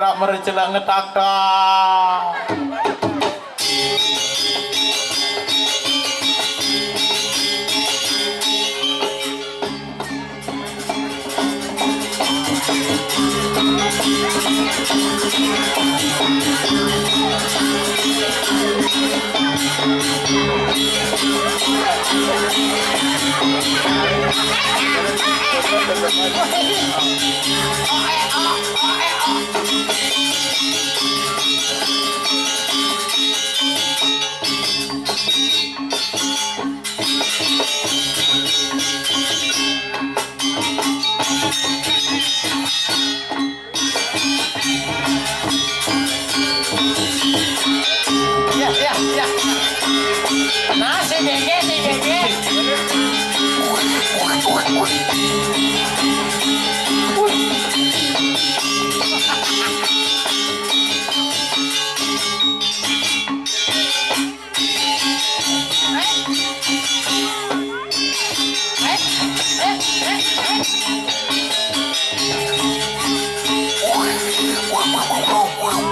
Rak merecela ngetaka. Ya. Nah, si Gege.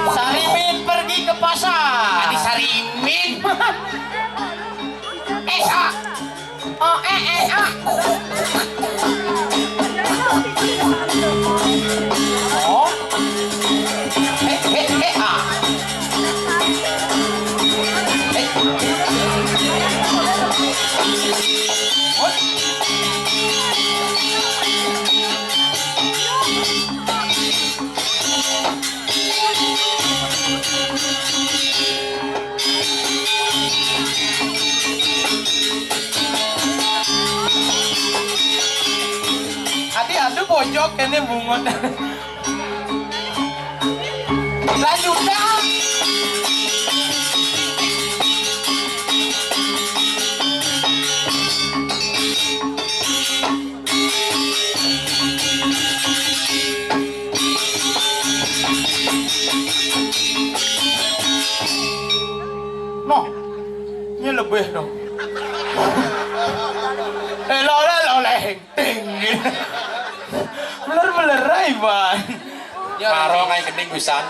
Sarimin pergi ke pasar. Adi Sarimin. Aduh pojok ini bungut. Lanjut dah. No, ini lebih dong. Loleh, ting. Meler-melerai ban. Maro kayak gending busan.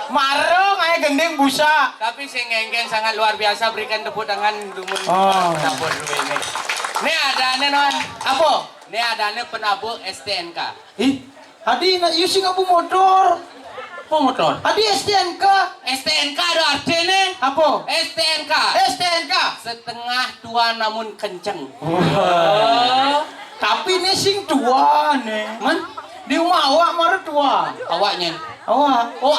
Maro kayak gending busa. Tapi si Ngengken sangat luar biasa, berikan tepuk tangan dumun. Penabur dulu ini. Ini ada non. Apa? Ini ada penabur STNK. Ih, Adi nak using apa motor? Apa motor? Adi STNK. STNK ada artinya. Apa? STNK. STNK. Setengah tua namun kenceng. Tapi ini sing tua nih. Man? Di rumah awak marah tua. Awaknya. Awak. Oh,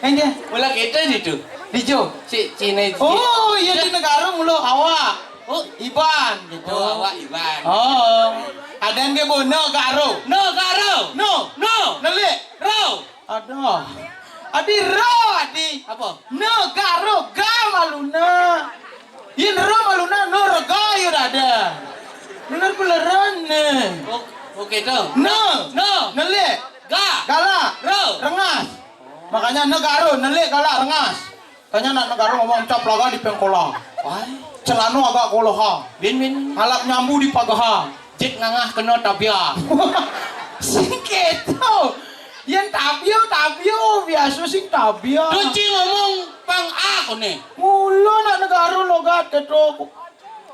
Ini mula kita itu. di Jo. Si Cina itu. Oh, iya di negara mulu awak. Oh, Iban gitu. oh awak Iban. Oh. Ada yang bono garo. No, garo. No. No. Nelik. Row. Aduh. Adi ro adi. Apa? No garo ga maluna. Yin ro maluna no rega yur ada. Bener beleran nih. Oh, oke dong. No. No. Nelik. Ga. Gala. Row. Rengas. Makanya negaro nelik gala rengas. Tanya nak negaro ngomong cap laga di pengkola. Wah. Celano agak koloha. Bin. Halap nyambu di pagaha. Cik ngangah kena tabia. Sing keto. Yang tabio biasa sing tabio. Duci ngomong pang aku nih. Mulu nak negara logat keto.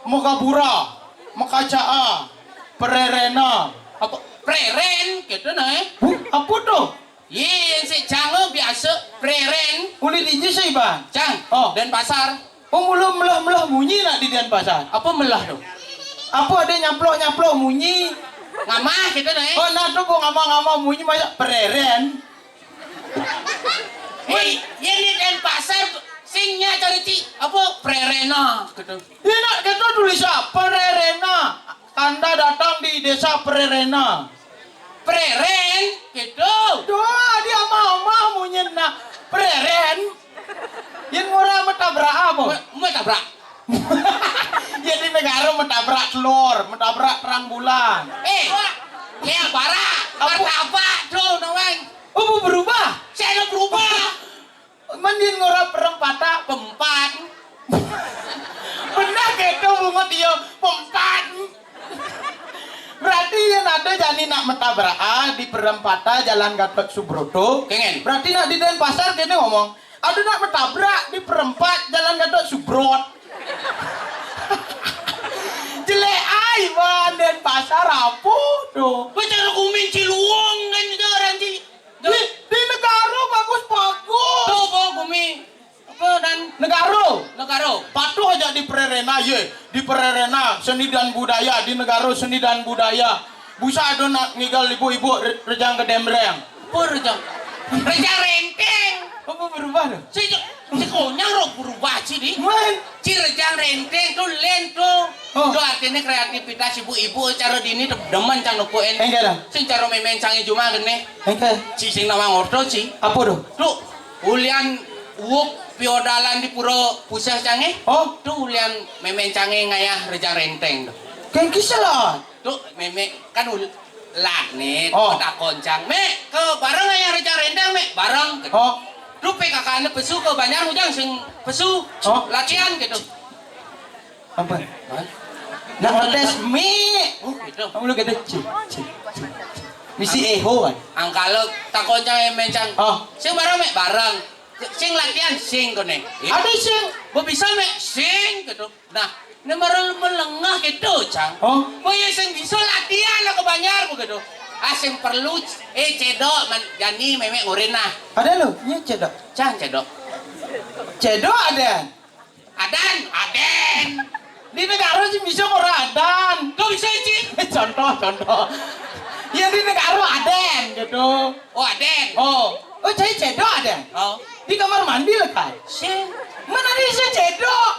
Mogabura, Makacaa, Pererena. Apa? Preren gitu nih. Apa tuh? Iya, yang si Cango biasa preren. Kulit hijau sih bang. Cang. Oh. Dan pasar. Oh mulu melah munyi nak di Denpasar. Apa melah dong? Apa ada nyaplok munyi? Ngamah gitu nih. Oh nah tuh kok ngama munyi banyak pereren. Yang di dan pasar singnya cari apa prerena gitu. Ini nak kita tulis apa? Pererena. Anda datang di desa Pererena. Preren gitu. Doa dia mau munyi nak pereren. Yang murah metabrak apa? Mau tabrak. Ya di negara metabrak telur, metabrak terang bulan. Ya barak. Apa tuh nawang? Oh berubah? Saya berubah. Mending ngora perempatan. Pempat. Benar gitu bunga dia pempan. Berarti yang ada jani nak mentabrak di perempatan Jalan Gatot Subroto. Kengen. Berarti nak di Denpasar kene ngomong, ada nak mentabrak di perempat Jalan Gatot Subrot. Jelek ai ban Denpasar apa tuh? Bicara kumin Ciluong kan itu orang Ci. Di negara bagus-bagus. Tuh kok kumi apa dan Negara patuh aja di Prerena ye, di Prerena seni dan budaya, di negara seni dan budaya. Busa ada nak ngigal ibu-ibu rejang gedemreng. Perjang. Reja renteng. Apa berubah tuh? Si konyang ro berubah Ci di. Main. Ci rejang renteng tuh lento. Oh. Itu artinya kreativitas ibu-ibu cara dini demen cang nukuin. Enggak lah. Sing cara memen cangi cuma gene. Enggak. Ci sing nama ngordo Ci. Apa tuh? Tuh ulian wuk piodalan di puro pusat cange. Oh, Tuh ulian memen cange ngayah rejang renteng tuh. kayak kisah. Tuh meme kan lat nih, Oh. tak koncang. Me ke bareng ngayah rejang renteng me bareng. Oh, Lu PKK pesu ke banyak ujang sing pesu Oh. latihan gitu. apa? Nak ngetes mie. Oh gitu. Kamu lu gede misi eho kan? Angkalo tak koncang mencang. Oh. Sing bareng me bareng. Sing latihan sing kene. Ada sing. Bo bisa me sing gitu. Nah, nemara melengah gitu, Cang. Oh. Boy sing bisa latihan lah ke banyak begitu. Sing perlu cedok jani memek ngurin nah. Ada lu? Nya cedok. Cang cedok. Cedok ada. Aden. Di negara sih bisa orang adan. Kau bisa Ci? Contoh. Ya di negara aden gitu. Oh, Aden. Oh saya cedok ada. Oh. Di kamar mandi lah kan. Sing Mana bisa cedok?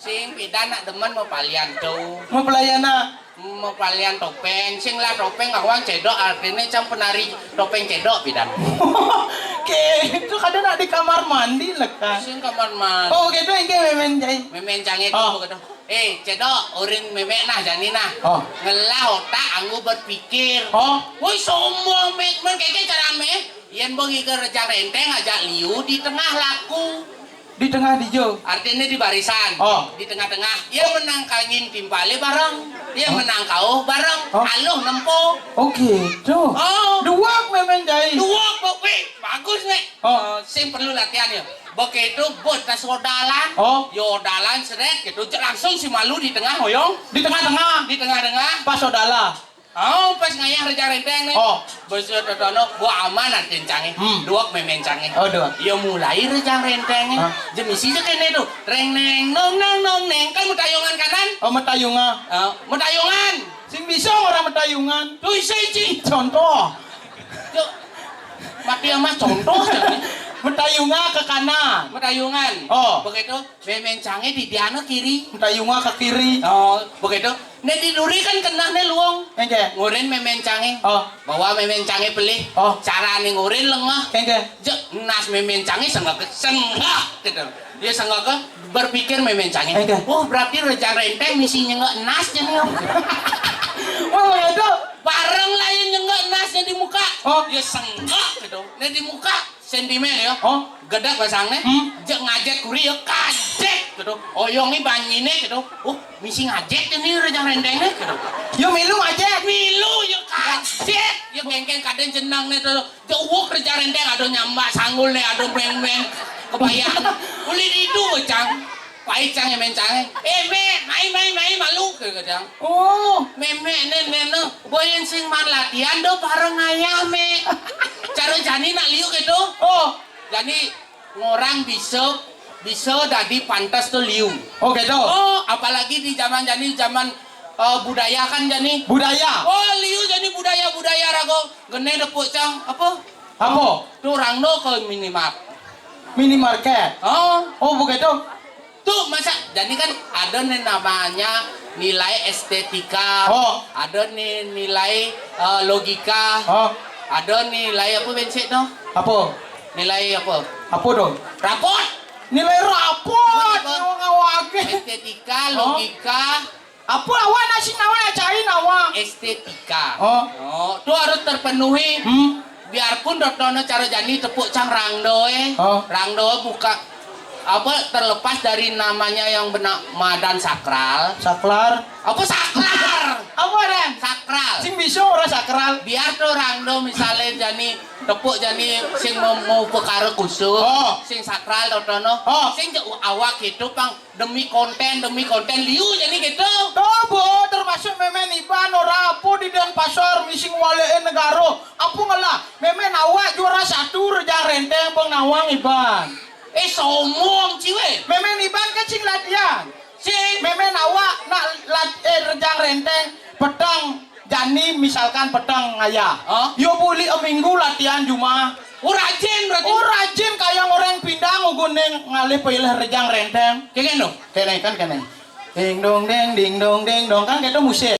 pidan nak demen mau palian tuh. Mau pelayanan. Mau palian topeng. Sing lah topeng awang cedok artinya cang penari topeng cedok pidan. Itu kadang nak di kamar mandi lah kan. Sing kamar mandi. Oh gitu yang memen jai. Memen canggih Oh. tuh begitu. Cedok, urin memek nah jani nah. Oh. Ngelah otak anggu berpikir. Oh. Woi sombong mek men kayak cara me. Yen bongi ke rejang renteng aja liu di tengah laku. Di tengah dijo. Artinya di barisan. Oh. Di tengah-tengah. Ia menang kangin timpale bareng. Ia menang kau bareng. Oh. Aluh nempo. Oh gitu. Oh. Dua memen jai. Dua kok bagus mek. Oh. Sing perlu latihan ya. Bok itu buat tas odalan. Oh. Yo odalan seret gitu. Langsung si malu di tengah hoyong. Di tengah-tengah. Di tengah-tengah. Pas saudara. Oh, pas ngayah rejang renteng nih. Oh. Besok tono gua aman nanti canggih. Duak memen canggih. Oh dua. Ya mulai rejang renteng. Hah? Jemisnya kene tuh. Reng neng nong nong nong neng kan metayungan kanan. Oh metayungan. Metayungan. Sing bisa orang metayungan. Tuh isi. Contoh. Tuh. Mati ama contoh. Metayungan ke kanan. Metayungan. Oh. Begitu memen canggih di diana kiri. Metayungan ke kiri. Oh, begitu. Nek di duri kan kena nih luang. Engke. Ngurin memen canggih. Oh. Bawa memen canggih pelih. Oh. Cara nih ngurin lengah. Engke. Nas memen canggih senggak gitu. Dia senggak berpikir memen canggih. Engke. Oh berarti rejang renteng misinya nggak nas jadi om. Oh itu. Bareng lah yang nyenggak nasnya di muka. Oh. Dia senggak gitu. Nih di muka sentimen ya. Oh. Gedak pasangnya. Jek ngajak kuri ya kajek gitu. Oyongi banyine gitu. Oh misi ngajek ini rejang rentengnya gitu. Yo milu aja. Milu ya kajek. Ya geng-geng kadang jenang nih tuh. Jauh rejang renteng ada nyambak sanggul nih ada meng-meng. Kebayang. Kulit itu cang. Pai cang ya mencang. Main malu ke cang. Oh. Meme nene boyen sing man latihan do bareng ayah me. Cara jani nak liu gitu. Oh. Jadi orang bisa jadi pantas tuh liu. Oh gitu. Oh, apalagi di zaman budaya kan jani. Budaya. Oh, liu jadi budaya rago. Gene depuk cang apa? Apa? Tuh orang do ke minimarket. Minimarket. Oh begitu. Tuh masa jadi kan ada nih namanya nilai estetika. Oh. Ada nih nilai logika. Oh. Ada nilai apa bensin no? Apa? Nilai apa? Apa dong? Rapot. Nilai rapot. Apa? Ngawake. Estetika, logika. Apa awak nasi nawak cair awak? Estetika. Oh. Itu harus terpenuhi. Biarpun dokternya cara jani tepuk cang rangdoe. Oh. Rangdoe buka apa terlepas dari namanya yang benar madan sakral. Saklar. Apa saklar? Apa Den? Sakral. Sing bisa ora sakral. Biar tuh orang do misalnya jani tepuk jani sing mau perkara khusus, Oh. sing sakral tono, Oh. sing awak gitu pang demi konten liu jani gitu. Tobo termasuk memen iban ora apa di Denpasar mising waleen negara. Apa ngalah? Memen awak juara 1 Rejang Renteng Bang Nawang iban. Somong ciwe. Memen iban kan sing latihan. Sing Memen awak nak Rejang Renteng pedang jani misalkan pedang ngaya. Oh. Yo buli minggu latihan Jumat. rajin berarti. Oh rajin kayak orang pindah nguguning ngalih pilih Rejang Renteng. Kayak no. Kene kan kene. Ding dong ding dong kan itu musik.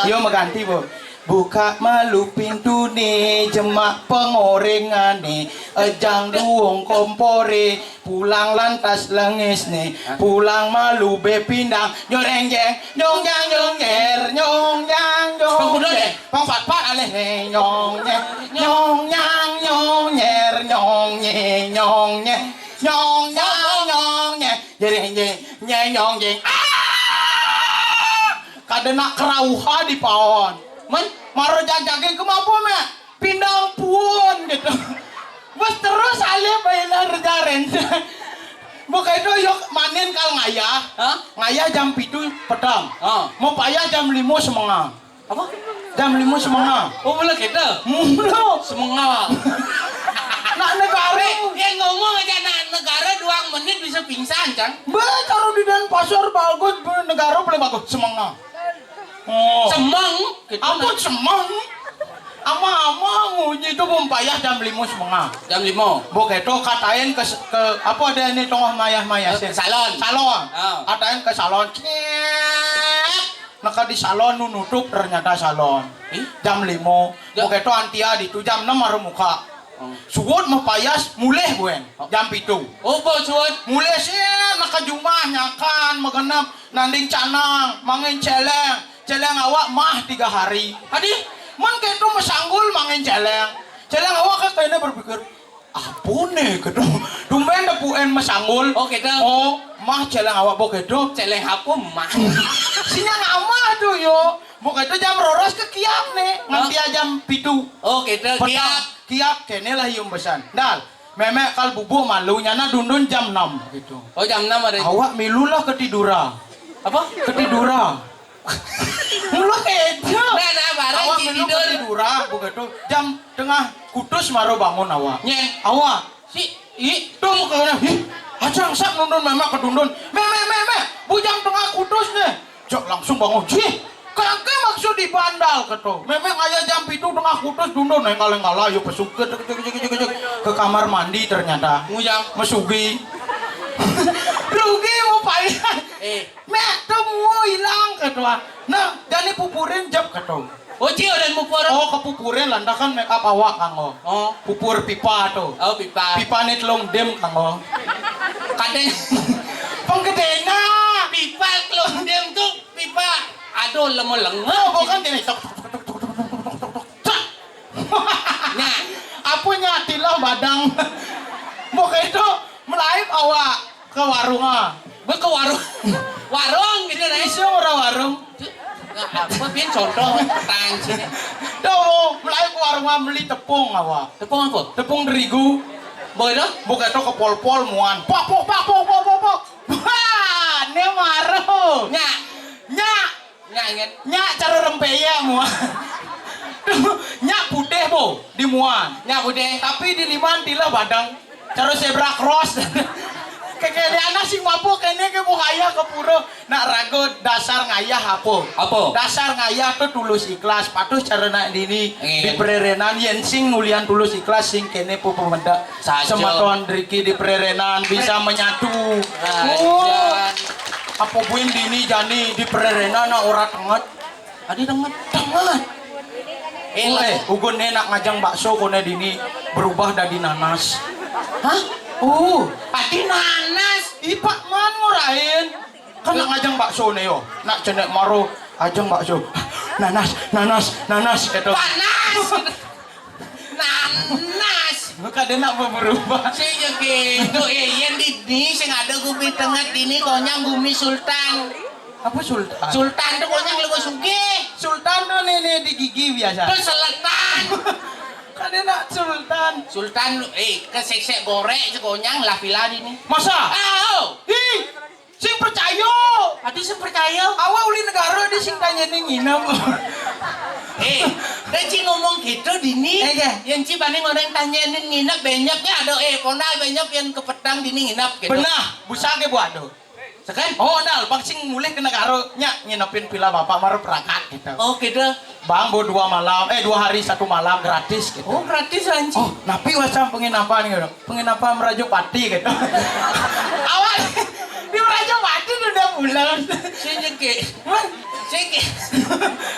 Yo mengganti bu. Buka malu pintu nih, jemak pengorengan nih, ejang duung kompore, pulang lantas lengis nih, pulang malu bepindang, nyoreng jeng, nyong jang nyong nyer, nyong jang nyong nyer, pang fat fat aleh nyong nyer, nyong jang nyong nyer, nyong nye nyong nye, nyong jang nyong nye, jering jeng, nye nyong jeng, kadena kerauha di pawon. Men, maro jagagin kemapa me? Pindah pun gitu. Bos terus alih bayar jaren. Buka itu yuk manin kal ngayah. Ngayah jam 7 pedang. Mau payah jam 5 semengah. Apa? Jam 5 semengah. Oh boleh gitu. Mulu. Semengah. Nak negara. Yang ngomong aja negara 2 menit bisa pingsan, Cang. Taruh di Denpasar bagus, negara paling bagus semengah. Oh. Semeng, gitu. Ampun semeng. Ama nguji itu payah jam 5 semengah. Jam 5. Bok itu katain ke apa ada ini tengah mayah Ke salon. Salon. Oh. Katain ke salon. Naka di salon nutup ternyata salon. Jam 5. Bok itu antia di itu jam 6 baru muka. Suwot mau payas mulai buen jam 7. Oh bocot. Mulai sih naka jumah nyakan magenap nanding canang mangin celeng. Celeng awak mah 3 hari. Adi, Man kayak itu mesanggul mangin celeng. Celeng awak kan kayaknya berpikir, apa nih gitu. Tumben depuen mesanggul. Oh gitu. Oh, mah celeng awak bok itu. celeng hapu mah. Sinya ngama tuh yo. Bok itu jam roros ke kiam nih. Nganti jam 7. Oh gitu, kiap. Kiap kene lah yung besan. Dal, memek kal bubu malu nyana dundun jam 6 gitu. Oh jam 6 ada. Awak milulah ketidura. Apa? Ketidura. Mulu kejo. Nah, barang Awak tidur. minum ketidura begitu jam tengah kudus baru bangun awak. Nyeng. Awak Si, tuh kena acang sak nundun memak kedundun. Me bu jam tengah kudus nih. Jok langsung bangun. Cih, kake maksud di bandal keto. Memek ayah jam 7 tengah kudus dundun ngalah yuk pesuk ke kamar mandi ternyata. Mujang. Mesugi. Rugi mau payah. Mek temu hilang ketua. Nah, jadi pupurin jab ketua. Oh cio dan mupur. Oh, kepupurin landakan make up awak kanggo. Oh. Pupur pipa tuh. Oh pipa. Pipa net long dem kanggo. Kadang Penggedena. pipa kelon dem tuh pipa. Aduh lemo-lemo. Oh, bukan gini. Nah, Apa nyatilah badang. Bukan itu melaip awak ke warungan. gue ke warung. Warung gitu nih. Bisa orang warung. Apa biar contoh petang sini. Tuh, melaip ke warungan beli tepung awak. Tepung apa? Tepung terigu. Boy dong. Bukan itu ke pol-pol muan. Pok. Wah, ne maru. Nya, Nya inget. cara rempeyek muan. Nya putih bu di muan. Nya udah. Tapi di liman tila badang. Cara zebra cross. Kayak di anak sing mapo kene ke ayah ke puro nak rago dasar ngayah apa? Apa? Dasar ngayah tuh tulus ikhlas. Patuh cara nak dini di Ingin. pererenan yen sing nulian tulus ikhlas sing kene pu pemendak. Sajo. Sematon Riki di pererenan bisa menyatu. Rajan. Apa buin dini jani di pererenan na ora tenget. Adi dengar. Tenget. Ugun enak ngajang bakso kone dini berubah dari nanas. Hah? Pati nanas. Ipak man ngurain. Kan nak ngajang bakso nih yo. Nak cenek maro ajang bakso. Nanas. Itu. Panas. Nanas. Bukan dia nak berubah. Saya gitu, yang di sini saya ada gumi tengah ini konyang gumi sultan. Apa sultan? Sultan tuh konyang lebih sugih. Sultan tuh nih di gigi biasa. Tuh seletan. Kan enak sultan. Sultan kesek-sek gorek sekonyang lah villa ini. Masa? Ah, Ih, sing percaya. adi saya percaya. Awak uli negara di sing tanya nih nginep. Dan Ci ngomong gitu dini. Iya. Yang Ci banding orang tanyain nginep benyapnya ada pona benyap yang ke petang dini nginep gitu. Benah, busake buat do. Sekan? Oh, dal, bang sing mulai ke negara nginepin villa bapak marah perangkat gitu. Oh gitu. Bang, 2 malam, 2 hari 1 malam gratis gitu. Oh gratis Anci. Oh, napi wasa penginapan gitu. Penginapan Merajopati gitu. Awal di Merajopati udah bulan. Saya jengke. Saya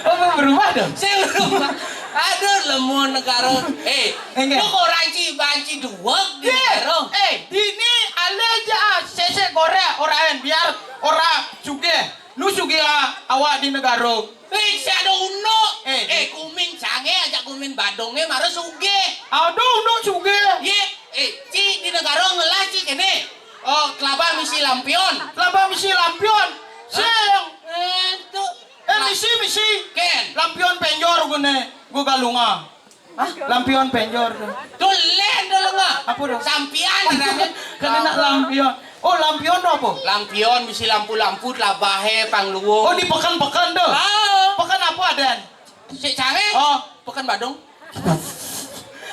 Oh, berubah dong. saya berubah. Aduh lemon negara. Enggak. Kok orang Ci banci dua di negara. Dini ale aja sese gorek orang biar orang suge. Nu suge awak di negara. Saya ada uno. Kumin cange ajak kumin badonge marah suge. Aduh, nu suge. Ye, Ci di negara ngelah Ci kene. Oh, kelapa misi lampion. Laba misi lampion. Seng. Itu. Misi. Ken. Lampion penjor gue galunga. Hah? Lampion penjor. Tulen dulu nggak? Apa dong? Sampian namanya. Kan enak lampion. Oh, lampion tuh apa? Lampion misi lampu-lampu labahe pangluwo. Oh, di pekan-pekan tuh. Ah, Pekan apa Aden? si cange. Oh, Pekan Badung.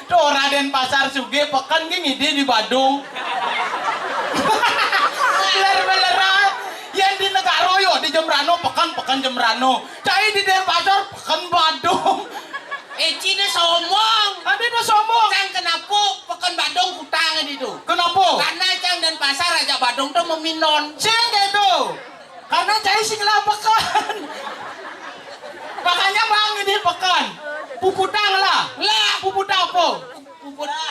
tuh Raden Pasar Suge pekan gini dia di Badung. Beler-beler yang di negara yo di Jembrano pekan Jembrano. Cai di Denpasar pekan Badung. Cina somong. Ade udah sombong. Cang kenapa pekan Badung kutang itu? Kenapa? Karena Cang dan pasar aja Badung tuh meminon. Sing gitu. Karena cai sing lah pekan. Makanya bang ini pekan. Puputang lah. Lah, Puputang apa?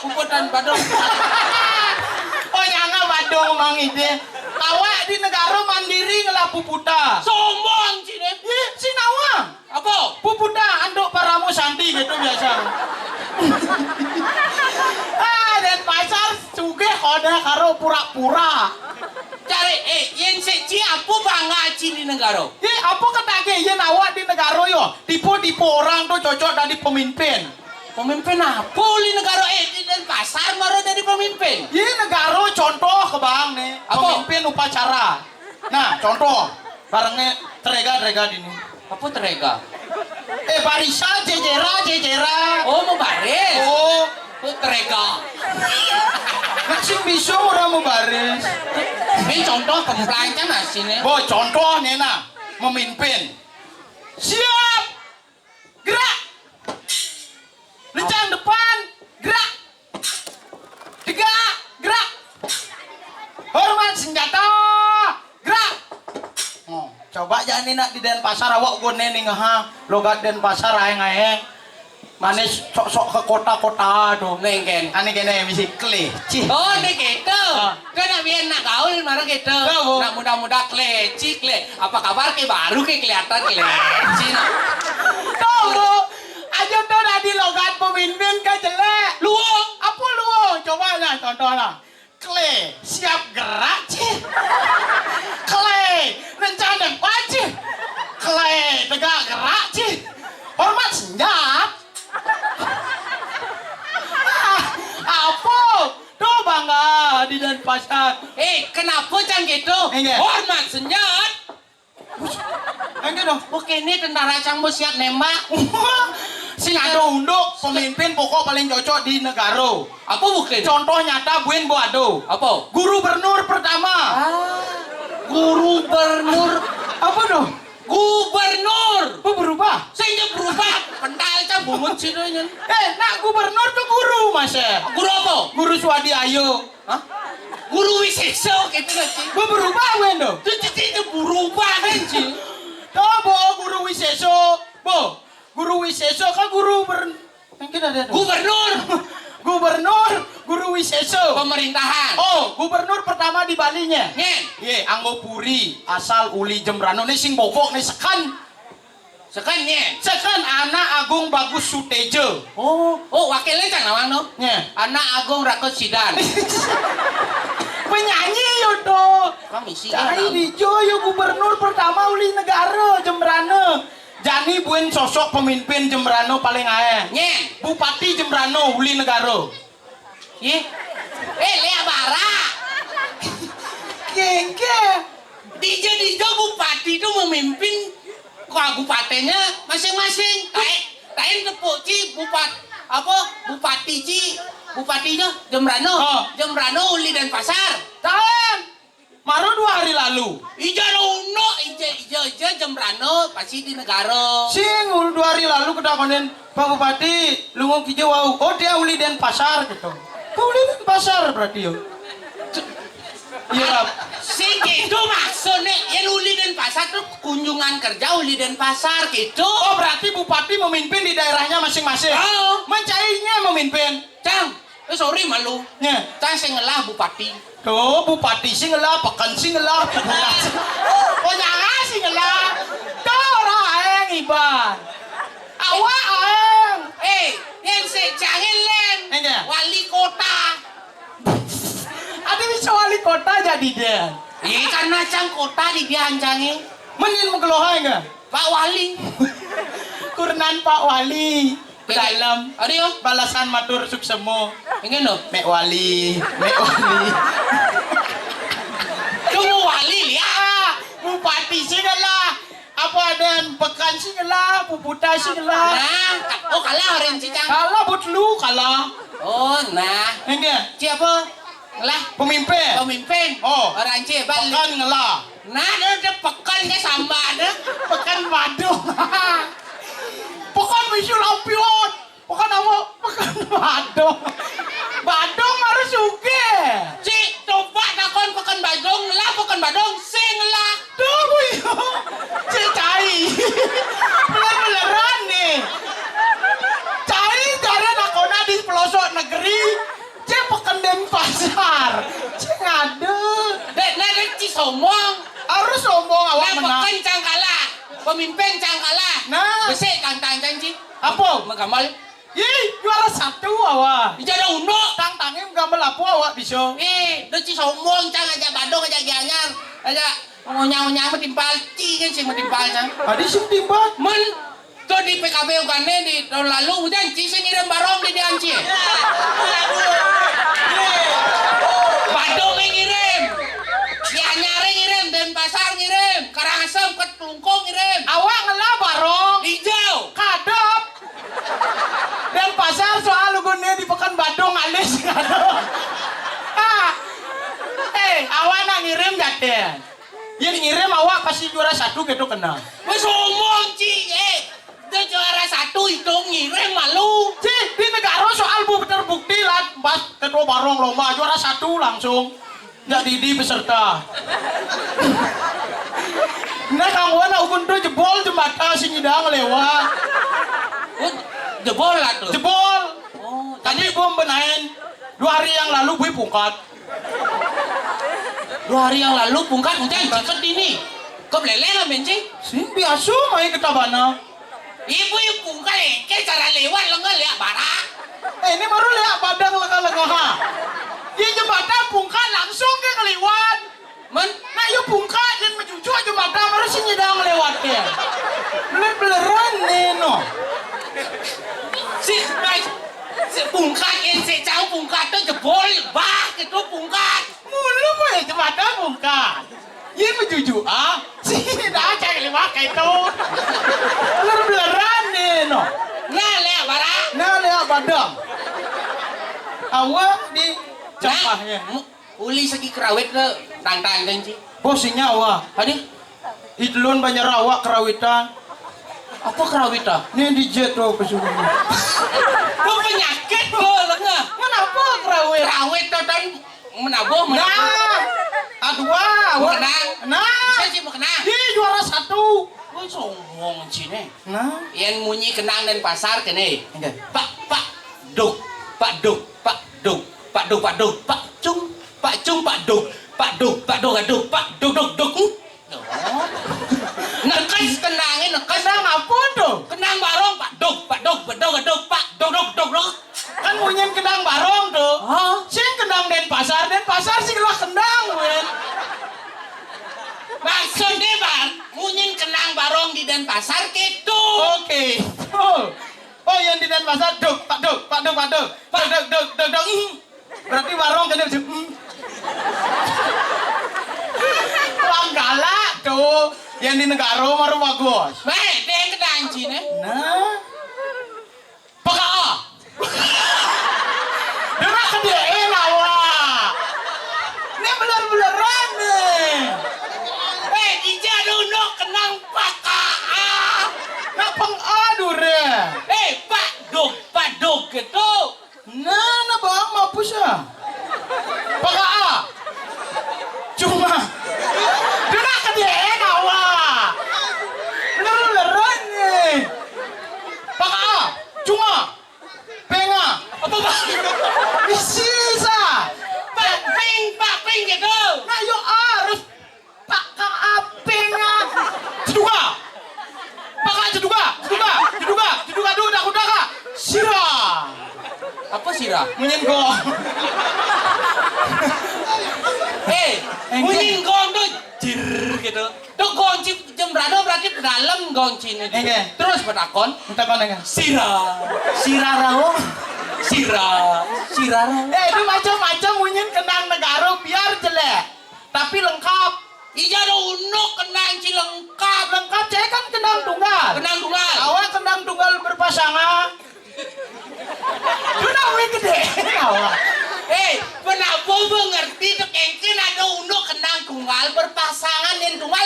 puputan Badung. Oh nyanga Badung mang ide. Awak di negara mandiri ngelah puputa. Sombong Cina. Ih, sinawa. Apa? Puputa anduk paramu santi gitu biasa. Dan pasar suge koda karo pura-pura. Cari yang seci apa bangga Ci di negara? Apa ketake yen awak di negara yo tipu-tipu orang tuh cocok dari pemimpin. Pemimpin apa di negara di pasar baru jadi pemimpin? Ini negara contoh ke bang nih. Apa? Pemimpin upacara. Nah contoh barangnya terega di ini. Apa terega? Barisan jejera. Oh mau baris? Oh, Terega. sing bisa orang mau baris. Ini contoh kemplainnya nasinya. Boy, contoh Nena memimpin. Siap, gerak. Lencang depan, gerak. 3, gerak. Hormat senjata, gerak. Oh, coba jangan Nena di Denpasar awak gue nih ngah logat Denpasar aeng. Manis sok-sok ke kota-kota tuh. Nengken. Ane kene misi keleci. Oh ini gitu. Kan nak biar nak gaul marah gitu. Oh. Nak muda-muda keleci kle. Apa kabar ke baru ke kelihatan keleci. Tuh, aja tuh tadi logat pemimpin kan jelek. Luang. Apa luang? Coba lah contohnya. Kle, siap gerak cih. Kle, rencana depan cih. Kle, tegak gerak cih. Hormat senyap. Apa? Tuh bangga di Denpasar. Kenapa Cang gitu? Enggak. Hormat senyat. Enggak dong. Oke ini tentara Cang mau siap nembak. Sing ada unduk pemimpin pokok paling cocok di negara. Apa bukan? Contoh nyata Buen Boado. Apa? Guru Bernur pertama. Guru Bernur. Apa dong? Gubernur. Apa berubah? Saya berubah. Pental Cang bungut sih doanya. Nak gubernur tuh guru mas ya. Guru apa? Guru Swadi Ayo. Hah? Guru Wiseso gitu kan sih. Gue berubah wen dong. Itu berubah kan sih. Tuh bo guru Wiseso. Bo guru Wiseso kan guru mungkin ada. Gubernur guru Wiseso. Pemerintahan. Oh gubernur pertama di Bali nya. Nyen. Anggo Puri asal uli Jembrano nih sing bobok nih sekan. Sekan nyen. Sekan anak Agung Bagus Sutejo. Oh wakilnya Cang nawang no. Nya. Anak Agung Rakot Sidan. Penyanyi itu. Kami sih. Cai Dijo yo gubernur pertama uli negara Jembrana. Jani buen sosok pemimpin Jembrana paling ae. Nye. Bupati Jembrana uli negara. Ye. Lea bara. Kengke. Dijo bupati itu memimpin kabupatenya masing-masing. Tain tepuk ci bupatinya Jembrana. Oh. Jembrana Uli dan Pasar. Tahan. Maru 2 hari lalu. Ija uno, ija Jembrana pasti di negara. Sing 2 hari lalu kedakonin Pak Bupati lungo kijau wau. Oh dia uli dan pasar gitu. Kau uli dan pasar berarti yo. Iya lah. Sing gitu maksudnya yang Uli dan Pasar tuh kunjungan kerja Uli dan Pasar gitu. Oh berarti bupati memimpin di daerahnya masing-masing. Oh. Mencainya memimpin. Cang, sorry malu. Nya. Cang saya ngelah bupati. Tuh bupati sing ngelah, pekan sing ngelah, bupati. Oh jangan sing ngelah. Tuh orang aeng iban. Awak aeng. Yang secangin len. Enggak. Wali kota. Ada bisa wali kota jadi dia. Karena cang kota di dia ancangin. Menin mengeloha enggak? Pak Wali. Kurnan Pak Wali. Dalam Ada yo. balasan matur suksemo. Ingin lo. Mek Wali, Mek Wali. Tunggu Wali lihat. Ah, bupati sih lah. Apa ada pekan sih lah, puputa sih lah. Nah, kalah orang cicang. Kalah butlu kalah. Oh, nah. Enggak. Siapa? Ngelah. Pemimpin. Pemimpin. Oh. Orang cie balik. Pekan ngelah. Nah, ada pekan ke sama ada. Pekan Badung. Pekan misul lampion. Pekan apa? Pekan Badung. Badung harus suge. Cik, coba takon pekan Badung lah, pekan Badung sing lah. Tuh buyo. Cik Cai. Bener-beneran nih. Cai cara nakona di pelosok negeri. Cik pekan Denpasar. Cik ngade. Dek, nah dek ci sombong. Harus sombong awak Nah, menang. pekan cangkala. Pemimpin cangkala. Nah. Besek tantang janji. Apa? Menggamal. Ih, juara 1 awak. Ijada uno. Tang-tangnya gambar apa awak bisa? Dek ci sombong cang aja Badung aja gianyar. Aja ngonyang-ngonyang metimpal ci kan sing metimpal cang. Adi sing timbang. Men tuh di PKB Uganda di tahun lalu udah ci sing ngirim barong di dianci. Badung yang ngirim. Gianyar ngirim, Denpasar ngirim, Karangasem ke Kelungkung ngirim. Awak ngelah barong. Hijau. Kadap. Dan pasar soal lugunnya di Pekan Badung alis kadap. Awak nak ngirim gaten. Yang ngirim awak pasti juara 1 gitu kena. Wes omong ci, itu juara 1 itu ngirim malu. Cih, di negara soal terbukti lah. Pas kedua barong lomba juara 1 langsung. Jadi di peserta. Nah kawan ukun tuh jebol jembatan sing hidang lewat. Jebol lah tuh. Jebol. Oh, Tadi gua benain 2 hari yang lalu gue pungkat. 2 hari yang lalu pungkat hujan cepet ini. Kau belele lah benci? Sing biasa main ke tabana. Ibu pungkat kayak cara lewat lengan lihat barak. Ini baru lihat padang lega-lega ha. Di jembatan pungkat langsung ke ngeliwat. Men, Nah yuk pungkat dan menuju jembatan baru sing nyedang lewat ya. Beler-beleran nih no. si pungkat yang si cang pungkat tuh jebol bah itu pungkat. Mulu boleh jembatan pungkat. Iya menuju ah. Si dah cari lewat kayak itu. Beler-beleran nih no. Nah lihat barak. Nah lihat padang. Awak di campahnya. Uli segi kerawit le tang-tang janji. Bosnya awak. Adik, Idlon banyak awak kerawitan. apa kerawit ah? Ini di jet tuh kesuruhan. Kau penyakit kau lengah. Kenapa kerawit? Kerawit tuh dan menabuh menabuh. Nah, adua, Menang. Nah, Bisa sih mau kenang. ini juara 1. Kau sombong cine. Nah, Yang munyi kenang dan pasar kene. enggak. Pak duk, Pak duk, Pak duk, Pak duk, Pak duk, Pak cung, Pak duk, Pak duk, Pak duk. Nekes kenangin nekes. Kenang apa tuh? Kenang barong Pak duk, Pak Kan munyin kendang barong tuh. Oh, Sing kendang Denpasar sing lah kendang Denpasar gitu. Oke. Oh, yang di Denpasar duk, pak duk. Berarti warung kena Wah galak tuh. Yang di negara baru bagus. Dia yang kedang Cina. Nah, Peka. dengar ke dia awak. Ini beler-beleran nih. Ija dulu kenang paka. Nak pengadu re. Pak duk gitu. Nah bang mampus ya. Pakai cuma dengar ke dia awak. Beler-beleran nih. Pakai cuma penga. Apa Pak? Sisa. Pak Ping gitu. Nah yo harus pakai penga. Ceduga. Pakai ceduga duda. Sira. Apa sih dah? Menyenggol. Bunyi gong tuh jir gitu. Tuh gong jam berapa berarti ke dalam gong Cina. Enge. Terus bertakon. Minta kau nengah. Sira. Sirarawo. Sira. Itu macam-macam munyin kenang negara biar jelek. Tapi lengkap. Ija ada unuk kenang lengkap. Lengkap saya kan kenang tunggal. Kenang tunggal. Awak kenang tunggal berpasangan. Sudah wih gede. Awak. Kenapa mengerti tuh kengkin ada unuk kenang tunggal berpasangan dan tunggal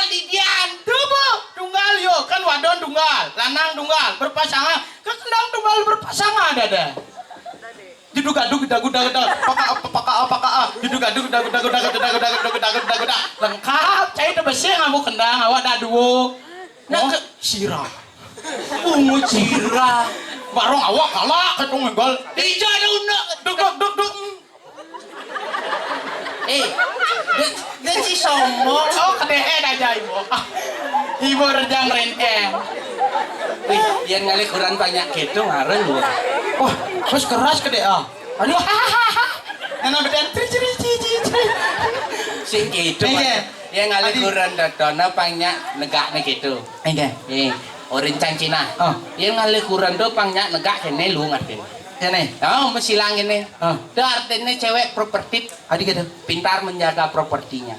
di dian. Tuh bu, tunggal yo kan wadon tunggal, lanang tunggal berpasangan. Kan kenang tunggal berpasangan ada. Duduk-aduk gudak paka duduk-aduk gudak lengkap cai teu bersih ngamu kendang awak da duo sirah Ungu cira. warung awak kalah ketung menggol Ija ada unuk. duk Dia si sombong. oh kedeen aja ibu rejang renteng Wih, dia ngali kurang banyak gitu ngaren lu. wah terus keras kede aduh enak beden ciri Sing gitu. Iya. Dia ngali kurang dodona banyak negaknya gitu. enggak Orang Cina. Oh. Dia ngali kurang do banyak negak kene lu ngerti. ya nih Oh, mesilang ini. Oh. Itu artinya cewek propertif, adik gitu pintar menjaga propertinya.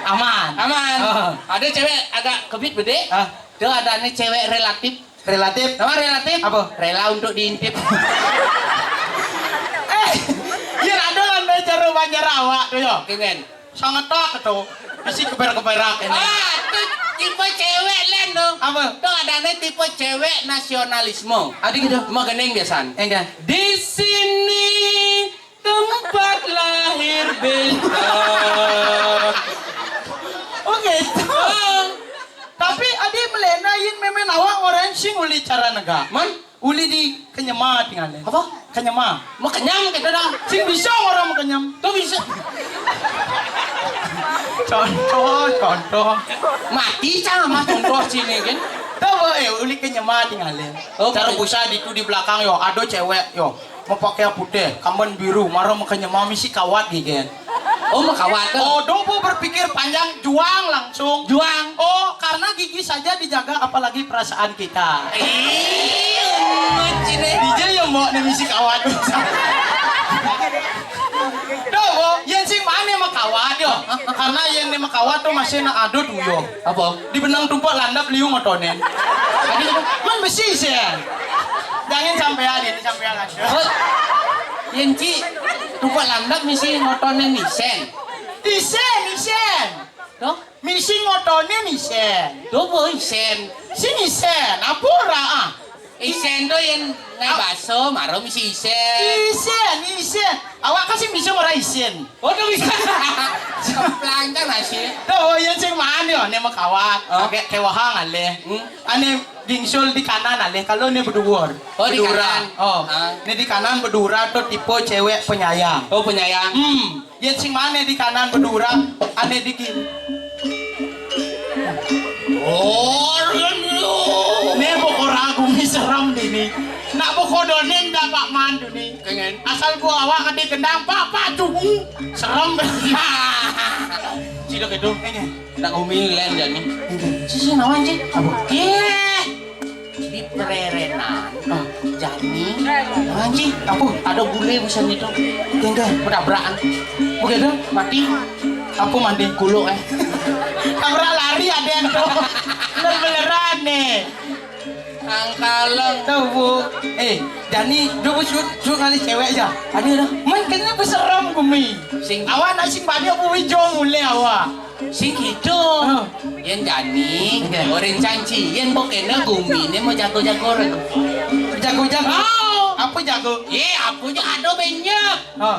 aman Aman. Oh. Ada cewek agak kebit bede. Ah. Itu ada nih cewek relatif. relatif Nama relatif? Apa? Rela untuk diintip. ya ada kan cara banyak awak tuh yo Kengen. sangat tak tuh isi keberak ini Itu tipe cewek lain dong. apa Itu ada nih tipe cewek nasionalisme. adik gitu Mau gening biasan. enggak Di sini tempat lahir bintang. oke tapi adik melenain memen awak orang sing uli cara negak Man, uli di kenyama tinggalin apa? kenyama Mau kenyam kita dah. sing bisa orang mau kenyam Tuh bisa contoh mati sama contoh sini kan. tahu uli kenyama tinggalin Oh, cara boleh. busa di tu di belakang yo ada cewek yo mau pakai putih kamben biru marah mau kenyama misi kawat gitu Oh, mau kawat. oh dong bu berpikir panjang juang langsung Juang. oh karena gigi saja dijaga apalagi perasaan kita Cine. DJ yang mau nih misi kawat Doh, bo, yang sing mana mah kawat yo karena yang nih mah kawat tuh masih nak adut yo Apa? di benang tumpuk landap liung motonen man besi sih jangan sampean ini sampean aja Oh, yang ci tumpah landak misi ngotonin nisen. isen Tuh, misi ngotonen isen tuh boy isen. sing isen apura Isen tuh yang ngai baso, maro misi isen. isen awak kasih bisa ora isen Oh, tuh bisa. Keplang kan nasi. Tuh, yan sing maan yun, ni makawat. Oh. Kaya kewahang ale. Ane dingsul di kanan ale, kalau ni berdua. Oh, di kanan. Oh, Ah. ni di kanan berdua tuh tipe cewek penyayang. Oh, penyayang. Yan sing mana di kanan berdua, ane di kiri. Oh, Ni boko ragu ni seram dini. Nak boko donen dapat mandu ni. Kengen. Asal gua awak kadi kendang papa cuhu. Serem. sih dok itu. Ini. Tak umilen jadi. Ini. Sisi nawan sih. Apa? Di pererenan. Oh. Jani. Anjing, apa? Ada bule busan itu. Gengga. Bertabrakan. Begitu? Mati. Aku mandi. Kuluk Tabrak lari ada yang tuh. Beneran nih. Angkaleng. Tahu bu. Jani, dulu shoot kali cewek aja. Ada dah. Man kena berseram kumi. Sing Awan asing badi aku hijau mulai awak. sing gitu. Yen Jani, orang canci, yen pokoknya gumi ini mau jago-jago rek. Jago-jago. Oh, Apa jago? apunya ada banyak. Oh.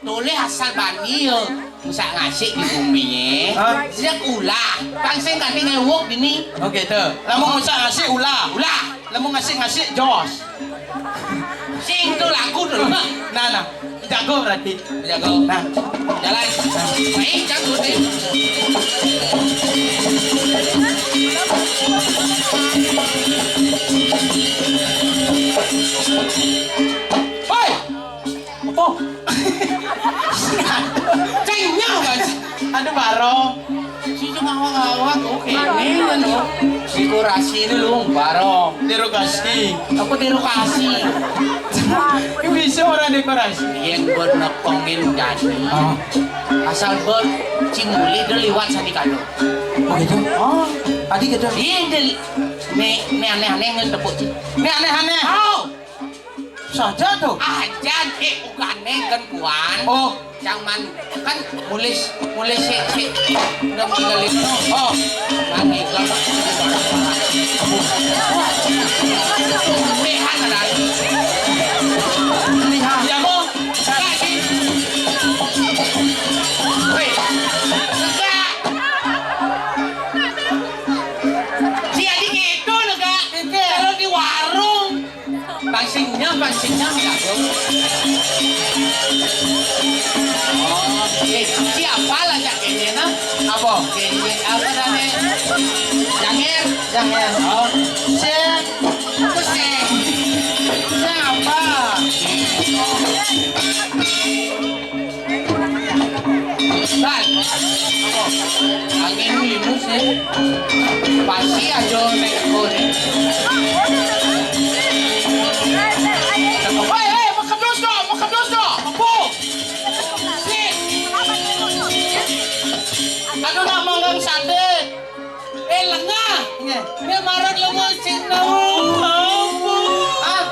Toleh asal bani yo. Musa ngasih di bumi Hah? sejak ulah. Pangseng kati ngewok dini. Oke tuh. Lamu musa ngasih ulah. Ulah. Lamu ngasih jos. Sing tu lagu dulu. Nah. Jago berarti. Jago. Nah. Jalan. Baik, jago deh. Hoi. Apa? Cengnya kan. Aduh baro. Si ngawak-ngawak oke ini kan oh. Dekorasi dulu barong. Derogasi. Aku derogasi. Ini bisa orang dekorasi. Yang buat nekongin jadi. Oh. Asal buat cimuli dia lewat sadi kado. Begitu? Oh. Tadi gitu. Dia ini aneh-aneh yang tepuk sih. Ini aneh-aneh. Oh, Saja tuh. ajan ukane kan puan. Oh. Jangan kan mulai si udah tinggal itu. Oh, kan iklan lihat ada. Lihat. Ya mo, lagi. Woi, enggak. Si adik itu enggak. Kalau di warung, pangsingnya enggak dong. Oh, siapa lah jaketnya nah? Apa? Jaket apa namanya? Janger. Jangan. Oh, Sen. terus Siapa? Kan? Angin limus nih. Pasti aja neko nih. Hei, makan dosa. Apa? Sik. Aduh nak manggang sate. Lengah. Iya. Dia marah lengah sing nang. Ah.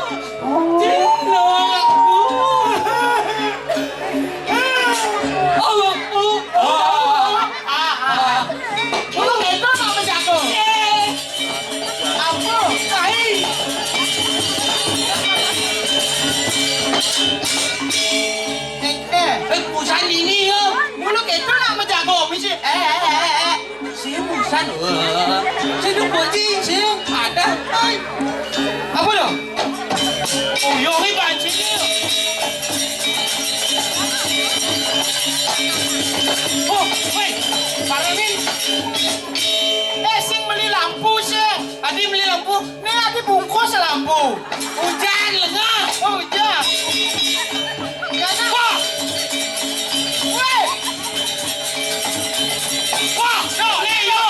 Busan ini yo. Mulut itu nak menjago misi. Si busan. Si dukuji si ada. Apa dong? Oh yo ini bancinya. Oh, wait. Paramin. Sing beli lampu sih. Adi beli lampu. Nih adi bungkus lampu. Hujan lengah. Oh hujan. Karena. Wah. Weh. Wah. No, yo.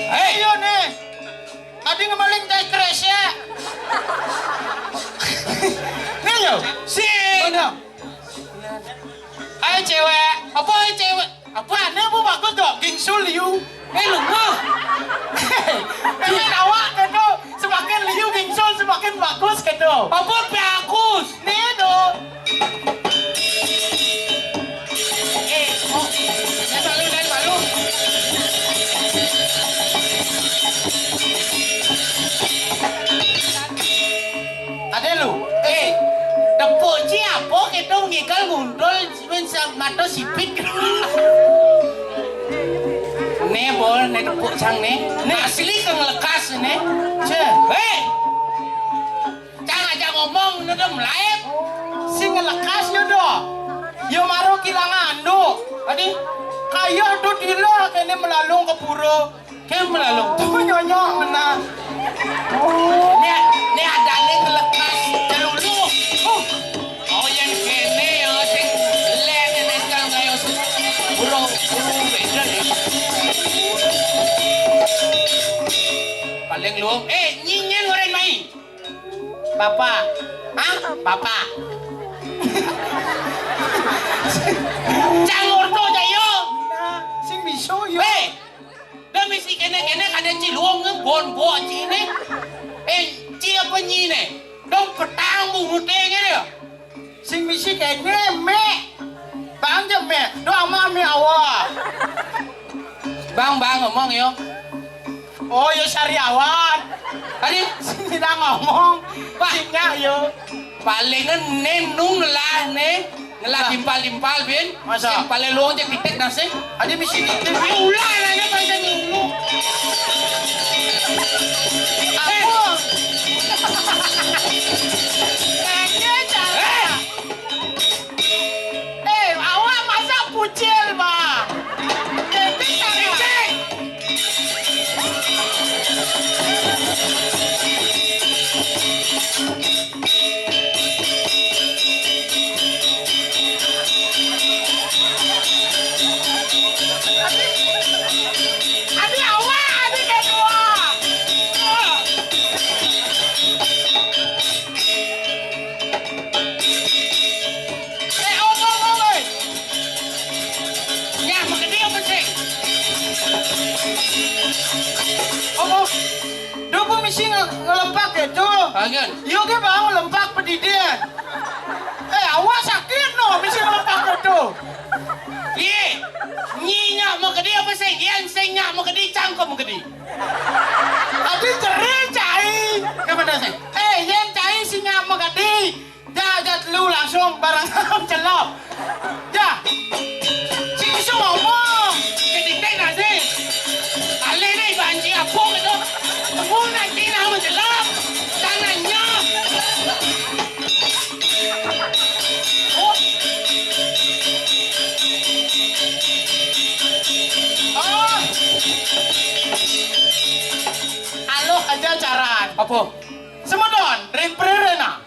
Hei yo nih. Adi ngemaling teh kres ya. Nih yo. Sing. Udah. Ayo cewek. Apa cewek? Apa aneh bu bagus dok. Gingsul liu. Lengah. Memang awak gitu. Semakin liu gingsul semakin bagus gitu. Apa bagus? Nih dong. Oh. Dari balu. Ada lu. Tepuk siapa kita ngikal ngundul mata sipit. Nih bol, nih tepuk sang nih. Nih asli kang lekas nih. Hei, jangan aja ngomong, udah mulai. Sing ngelekas yo do. Yo maro kilangan do. Tadi kaya do dila kene melalung ke puro. Kayak melalung. Tuh nyonyok menang. Nih ada nih ngelekas jalulu. Oh yang kene ya sing lek nih sekarang kayak dong. Nyinyir ngoren mai. Bapak. Hah? Bapak. Cang orto jayo. Sing miso yo. Demi si kene-kene kada ciluong ngebon bo cine. Ci apa nyine? Dong petang bu mutenya dia. Sing misi kene me. Bang je me. Doang mah me awak. Bang ngomong yo. Oh yo sariawan. Tadi Sing tidak ngomong. Pak. Singnya yo. palingan nenung lah ne ngelah timpal bin Masa? yang paling luang je titik nasi Ada misi itu. ulah lah ne paling dulu Aku. Kayaknya cara. Awak masa pucil bang. Tapi cara. Adi awak, adi kedua. Omong. ya makan dia penting Omong. Dupu misi ngelempak itu. kangen Yo ke bang ngelempak pendidikan. Awak sakit no misi ngelempak itu. ye nyinya makan dia penting yang sengnya makan dia cangkok makan dia Adi cerai cai. kepada seng Yang cai sinya magadi. Jat lu langsung barang celop. Ya. Si miso ngomong. titik nasi ale ni banji apa itu kamu nanti nak menjelam tangannya Oh. Oh. Halo aja caran. apa Semedon, Rimprerena.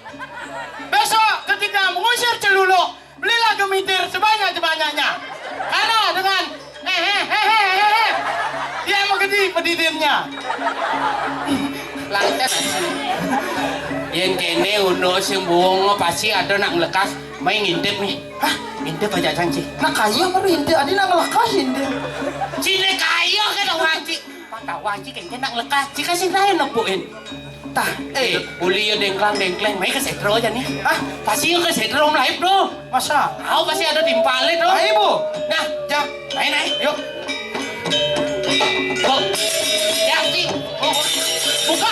Besok ketika mengusir celuluk, belilah gemitir sebanyak-banyaknya. Karena dengan dia menggedi pendidirnya. lancar yang kene uno sing buong pasti ada nak lekas main ngintip nih hah ngintip aja canci Nah kaya baru inte, adi nak ngelakasin dia. cile kaya kan wanci patah wanci kene nak lekas jika sing lain nepuin tah uli yo dengklang main ke setro aja nih Ah, pasti yo ke setro mulai bro masa? kau pasti ada timpalnya bro Ayo bu, nah jam, main yuk. oh ya ci Buka